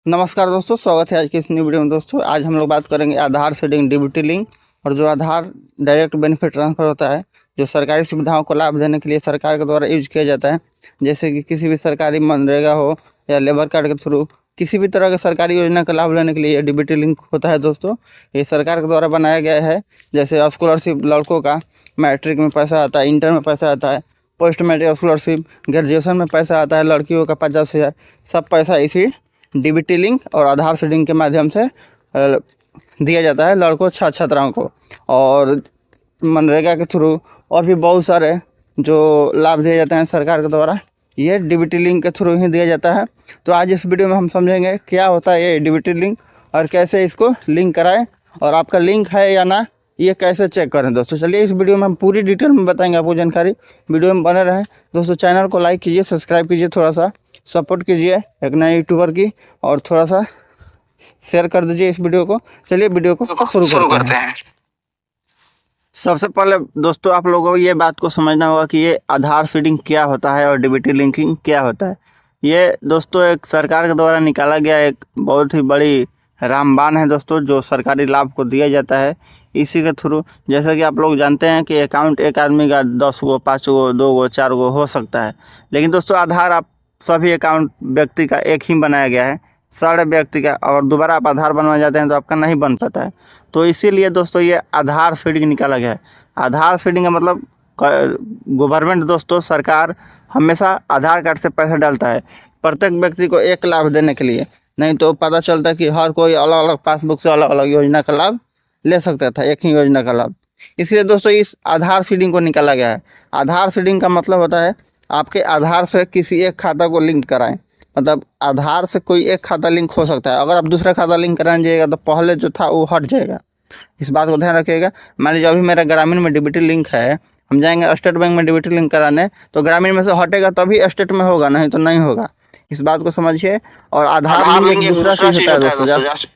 नमस्कार दोस्तों, स्वागत है आज की इस न्यू वीडियो में। दोस्तों आज हम लोग बात करेंगे आधार सीडिंग, डीबीटी लिंक और जो आधार डायरेक्ट बेनिफिट ट्रांसफ़र होता है, जो सरकारी सुविधाओं को लाभ देने के लिए सरकार के द्वारा यूज किया जाता है। जैसे कि किसी भी सरकारी मनरेगा हो या लेबर कार्ड के थ्रू किसी भी तरह के सरकारी योजना का लाभ लेने के लिए डीबीटी लिंक होता है। दोस्तों ये सरकार के द्वारा बनाया गया है। जैसे स्कॉलरशिप लड़कों का मैट्रिक में पैसा आता है, इंटर में पैसा आता है, पोस्ट मैट्रिक स्कॉलरशिप, ग्रेजुएशन में पैसा आता है, लड़कियों का 50,000, सब पैसा इसी डीबीटी लिंक और आधार सीडिंग के माध्यम से दिया जाता है लड़कों छात्राओं को। और मनरेगा के थ्रू और भी बहुत सारे जो लाभ दिए जाते हैं सरकार के द्वारा, ये डीबीटी लिंक के थ्रू ही दिया जाता है। तो आज इस वीडियो में हम समझेंगे क्या होता है ये डीबीटी लिंक और कैसे इसको लिंक कराएं, और आपका लिंक है या ना ये कैसे चेक करें। दोस्तों चलिए इस वीडियो में हम पूरी डिटेल में बताएंगे आपको जानकारी। वीडियो में बने रहें। दोस्तों चैनल को लाइक कीजिए, सब्सक्राइब कीजिए, थोड़ा सा सपोर्ट कीजिए एक नए यूट्यूबर की, और थोड़ा सा शेयर कर दीजिए इस वीडियो को। चलिए वीडियो को शुरू करते हैं। सबसे पहले दोस्तों आप लोगों को ये बात को समझना होगा कि ये आधार सीडिंग क्या होता है और डीबीटी लिंकिंग क्या होता है। ये दोस्तों एक सरकार के द्वारा निकाला गया एक बहुत ही बड़ी रामबाण है दोस्तों, जो सरकारी लाभ को दिया जाता है इसी के थ्रू। जैसा कि आप लोग जानते हैं कि अकाउंट एक आदमी का 10 गो, 5 गो, 2 गो, 4 गो हो सकता है, लेकिन दोस्तों आधार आप सभी अकाउंट व्यक्ति का एक ही बनाया गया है, सारे व्यक्ति का, और दोबारा आप आधार बनवा जाते हैं तो आपका नहीं बन पाता है। तो इसीलिए दोस्तों ये आधार सीडिंग निकाला गया है। आधार सीडिंग का मतलब गवर्नमेंट दोस्तों, सरकार हमेशा आधार कार्ड से पैसा डालता है प्रत्येक व्यक्ति को एक लाभ देने के लिए। नहीं तो पता चलता है कि हर कोई अलग अलग पासबुक से अलग अलग योजना का लाभ ले सकता था, एक ही योजना का लाभ। इसलिए दोस्तों इस आधार सीडिंग को निकाला गया है। आधार सीडिंग का मतलब होता है आपके आधार से किसी एक खाता को लिंक कराएं। मतलब आधार से कोई एक खाता लिंक हो सकता है, अगर आप दूसरा खाता लिंक कराने जाइएगा तो पहले जो था वो हट जाएगा। इस बात को ध्यान रखिएगा। मान लीजिए अभी मेरा ग्रामीण में डीबीटी लिंक है, हम जाएंगे स्टेट बैंक में डीबीटी लिंक कराने, तो ग्रामीण में से हटेगा तभी स्टेट में होगा, नहीं तो नहीं होगा। इस बात को समझिए। और आधार लिंक एक दूसरा चीज होता है दोस्तों।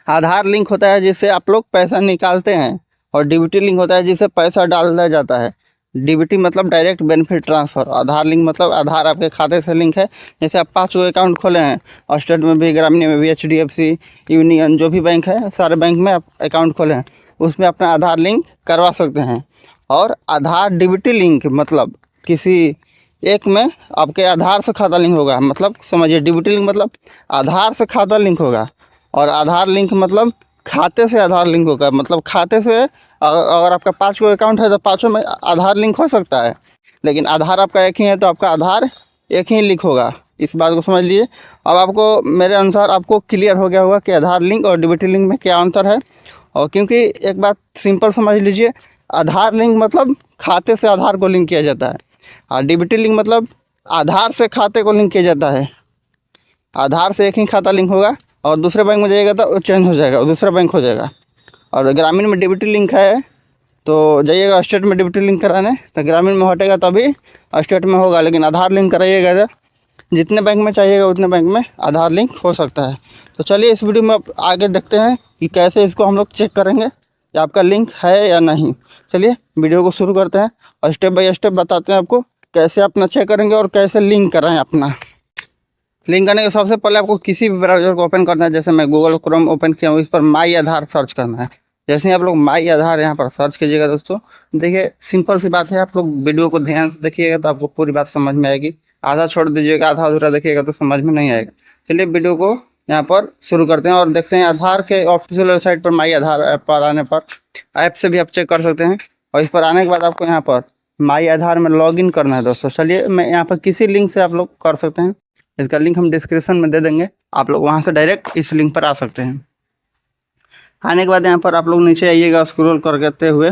आधार लिंक होता है जिससे आप लोग पैसा निकालते हैं, और डीबीटी लिंक होता है जिससे पैसा डाला जाता है। डीबीटी मतलब डायरेक्ट बेनिफिट ट्रांसफ़र, आधार लिंक मतलब आधार आपके खाते से लिंक है। जैसे आप 5 गो अकाउंट खोले हैं, और स्टेट में भी, ग्रामीण में भी, HDFC, यूनियन, जो भी बैंक है, सारे बैंक में आप अकाउंट खोले हैं, उसमें अपना आधार लिंक करवा सकते हैं। और आधार डीबीटी लिंक मतलब किसी एक में आपके आधार से खाता लिंक होगा। मतलब समझिए डीबीटी लिंक मतलब आधार से खाता लिंक होगा, और आधार लिंक मतलब खाते से आधार लिंक होगा। मतलब खाते से अगर आपका 5 गो अकाउंट है तो 5 में आधार लिंक हो सकता है, लेकिन आधार आपका एक ही है तो आपका आधार एक ही लिंक होगा। इस बात को समझ लीजिए। अब आपको मेरे अनुसार आपको क्लियर हो गया होगा कि आधार लिंक और डीबीटी लिंक में क्या अंतर है। और क्योंकि एक बात सिंपल समझ लीजिए, आधार लिंक मतलब खाते से आधार को लिंक किया जाता है, और डीबीटी लिंक मतलब आधार से खाते को लिंक किया जाता है। आधार से एक ही खाता लिंक होगा, और दूसरे बैंक में जाइएगा तो वो चेंज हो जाएगा, दूसरा बैंक हो जाएगा। और ग्रामीण में डीबीटी लिंक है तो जाइएगा स्टेट में डीबीटी लिंक कराने, तो ग्रामीण में हटेगा तभी स्टेट में होगा। लेकिन आधार लिंक कराइएगा तो जितने बैंक में चाहिएगा उतने बैंक में आधार लिंक हो सकता है। तो चलिए इस वीडियो में अब आगे देखते हैं कि कैसे इसको हम लोग चेक करेंगे कि आपका लिंक है या नहीं। चलिए वीडियो को शुरू करते हैं और स्टेप बाय स्टेप बताते हैं आपको कैसे अपना चेक करेंगे और कैसे लिंक कराएं अपना। लिंक करने के सबसे पहले आपको किसी भी ब्राउज़र को ओपन करना है। जैसे मैं गूगल क्रोम ओपन किया हूँ, इस पर माई आधार सर्च करना है। जैसे ही आप लोग माई आधार यहाँ पर सर्च कीजिएगा दोस्तों, देखिए सिंपल सी बात है, आप लोग वीडियो को ध्यान से देखिएगा तो आपको पूरी बात समझ में आएगी। आधा छोड़ दीजिएगा, आधा अधूरा देखिएगा तो समझ में नहीं आएगा। चलिए वीडियो को यहाँ पर शुरू करते हैं और देखते हैं आधार के ऑफिशियल वेबसाइट पर माई आधार ऐप पर आने पर, ऐप से भी आप चेक कर सकते हैं। और इस पर आने के बाद आपको यहाँ पर माई आधार में लॉगिन करना है दोस्तों। चलिए मैं यहाँ पर किसी लिंक से आप लोग कर सकते हैं, इसका लिंक हम डिस्क्रिप्शन में दे देंगे, आप लोग वहाँ से डायरेक्ट इस लिंक पर आ सकते हैं। आने के बाद यहाँ पर आप लोग नीचे आइएगा स्क्रॉल करते हुए।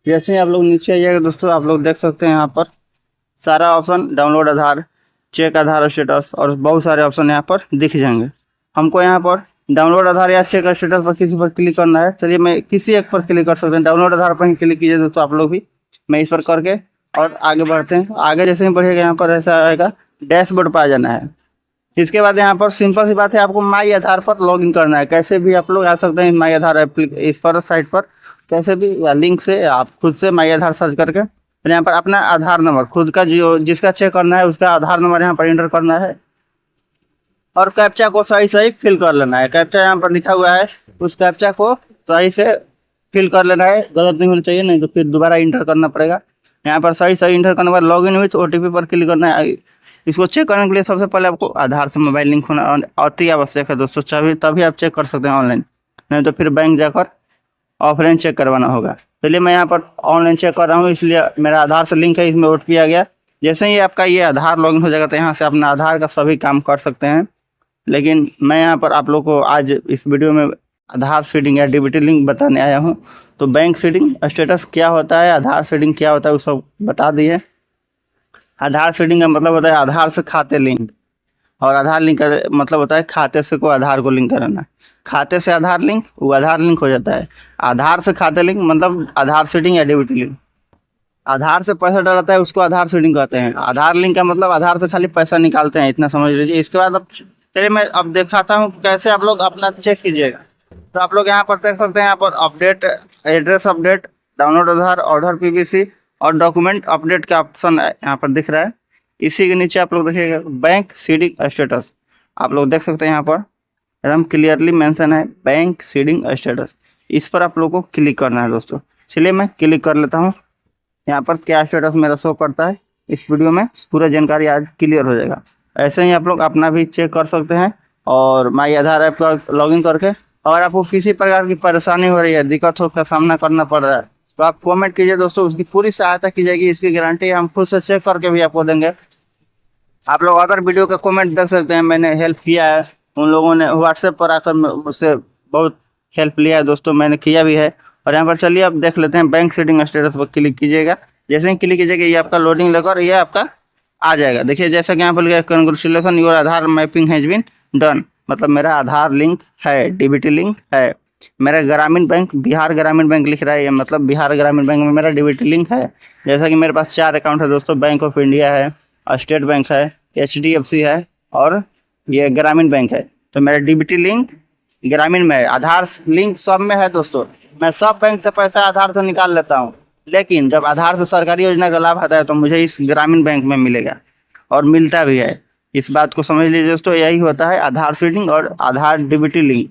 जैसे ही आप लोग नीचे आइएगा दोस्तों, आप लोग देख सकते हैं यहाँ पर सारा ऑप्शन, डाउनलोड आधार, चेक आधार स्टेटस, और बहुत सारे ऑप्शन यहाँ पर दिख जाएंगे। हमको यहाँ पर डाउनलोड आधार या चेक स्टेटस पर किसी पर क्लिक करना है। चलिए मैं किसी एक पर क्लिक कर सकते हैं, डाउनलोड आधार पर ही क्लिक कीजिए दोस्तों आप लोग भी। मैं इस पर करके और आगे बढ़ते हैं। आगे जैसे ही बढ़िएगा यहाँ पर ऐसा आएगा, डैशबोर्ड पर आ जाना है। इसके बाद यहाँ पर सिंपल सी बात है, आपको माई आधार पर लॉगिन करना है। कैसे भी आप लोग आ सकते हैं माई आधार इस पर साइट पर, कैसे भी, या लिंक से आप खुद से माई आधार सर्च करके फिर यहाँ पर अपना आधार नंबर खुद का जो जिसका चेक करना है उसका आधार नंबर यहाँ पर एंटर करना है। और कैप्चा को सही सही फिल कर लेना है। कैप्चा यहाँ पर लिखा हुआ है, उस कैप्चा को सही से फिल कर लेना है, गलत नहीं होना चाहिए, नहीं तो फिर दोबारा इंटर करना पड़ेगा। यहाँ पर सही सही इंटर करने के बाद लॉगिन विथ OTP पर क्लिक करना है। इसको चेक करने के लिए सबसे पहले आपको आधार से मोबाइल लिंक होना अति आवश्यक है दोस्तों, तभी आप चेक कर सकते हैं ऑनलाइन, नहीं तो फिर बैंक जाकर ऑफलाइन चेक करवाना होगा। चलिए मैं यहाँ पर ऑनलाइन चेक कर रहा हूँ, इसलिए मेरा आधार से लिंक है, इसमें OTP आ गया। जैसे ही आपका ये आधार लॉगिन हो जाएगा तो यहाँ से अपना आधार का सभी काम कर सकते हैं। लेकिन मैं यहाँ पर आप लोग को आज इस वीडियो में आधार सीडिंग या DBT लिंक बताने आया हूँ। तो बैंक सीडिंग स्टेटस क्या होता है, आधार सीडिंग क्या होता है, वो सब बता दिए। आधार सीडिंग का मतलब होता है आधार से खाते लिंक, और आधार लिंक का मतलब होता है खाते से को आधार को लिंक कराना। खाते से आधार लिंक, वो आधार लिंक हो जाता है। आधार से खाते लिंक मतलब आधार सीडिंग या DBT लिंक। आधार से पैसा डलाता है उसको आधार सीडिंग कहते हैं। आधार लिंक का मतलब आधार से खाली पैसा निकालते हैं, इतना समझ लीजिए। इसके बाद अब चलिए मैं अब दिखाता हूँ कैसे आप लोग अपना चेक कीजिएगा। तो आप लोग यहाँ पर देख सकते हैं, यहाँ पर अपडेट, एड्रेस अपडेट, डाउनलोड आधार, ऑर्डर PVC और डॉक्यूमेंट अपडेट का ऑप्शन यहाँ पर दिख रहा है। इसी के नीचे आप लोग देखिएगा बैंक सीडिंग स्टेटस, आप लोग देख सकते हैं यहाँ पर एकदम क्लियरली मेंशन है बैंक सीडिंग स्टेटस। इस पर आप लोग को क्लिक करना है दोस्तों। चलिए मैं क्लिक कर लेता हूँ। यहाँ पर क्या स्टेटस मेरा शो करता है, इस वीडियो में पूरा जानकारी आज क्लियर हो जाएगा। ऐसे ही आप लोग अपना भी चेक कर सकते हैं और माई आधार ऐप पर लॉगिन करके। अगर आपको किसी प्रकार की परेशानी हो रही है, दिक्कत का सामना करना पड़ रहा है, तो आप कमेंट कीजिए दोस्तों, उसकी पूरी सहायता की जाएगी। इसकी गारंटी हम खुद से चेक करके भी आपको देंगे। आप लोग अदर वीडियो का कमेंट देख सकते हैं, मैंने हेल्प किया है, उन लोगों ने व्हाट्सएप पर आकर मुझसे बहुत हेल्प लिया है दोस्तों, मैंने किया भी है। और यहाँ पर चलिए अब देख लेते हैं बैंक सीडिंग स्टेटस पर क्लिक कीजिएगा। जैसे ही क्लिक कीजिएगा ये आपका लोडिंग लेकर ये आपका आ जाएगा। देखिए जैसा कि यहाँ पर लिखा है congratulation your Aadhaar mapping has been done, मतलब मेरा आधार लिंक है, DBT लिंक है। मेरा ग्रामीण बैंक, बिहार ग्रामीण बैंक लिख रहा है, ये मतलब बिहार ग्रामीण बैंक में मेरा DBT लिंक है। जैसा कि मेरे पास 4 अकाउंट है दोस्तों, बैंक ऑफ इंडिया है, स्टेट बैंक है, HDFC है और ये ग्रामीण बैंक है। तो मेरा DBT लिंक ग्रामीण में है, आधार लिंक सब में है दोस्तों। मैं सब बैंक से पैसा आधार से निकाल लेता हूँ, लेकिन जब आधार से सरकारी योजना का लाभ आता है तो मुझे इस ग्रामीण बैंक में मिलेगा और मिलता भी है। इस बात को समझ लीजिए दोस्तों, यही होता है आधार सीडिंग और आधार DBT लिंक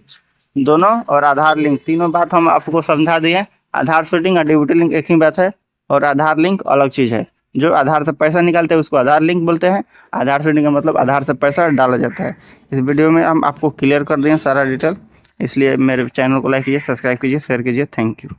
दोनों, और आधार लिंक तीनों बात हम आपको समझा दिए। आधार सीडिंग और DBT लिंक एक ही बात है, और आधार लिंक अलग चीज़ है। जो आधार से पैसा निकालते हैं उसको आधार लिंक बोलते हैं। आधार सीडिंग का मतलब आधार से पैसा डाला जाता है। इस वीडियो में हम आपको क्लियर कर दिए सारा डिटेल, इसलिए मेरे चैनल को लाइक कीजिए, सब्सक्राइब कीजिए, शेयर कीजिए। Thank you.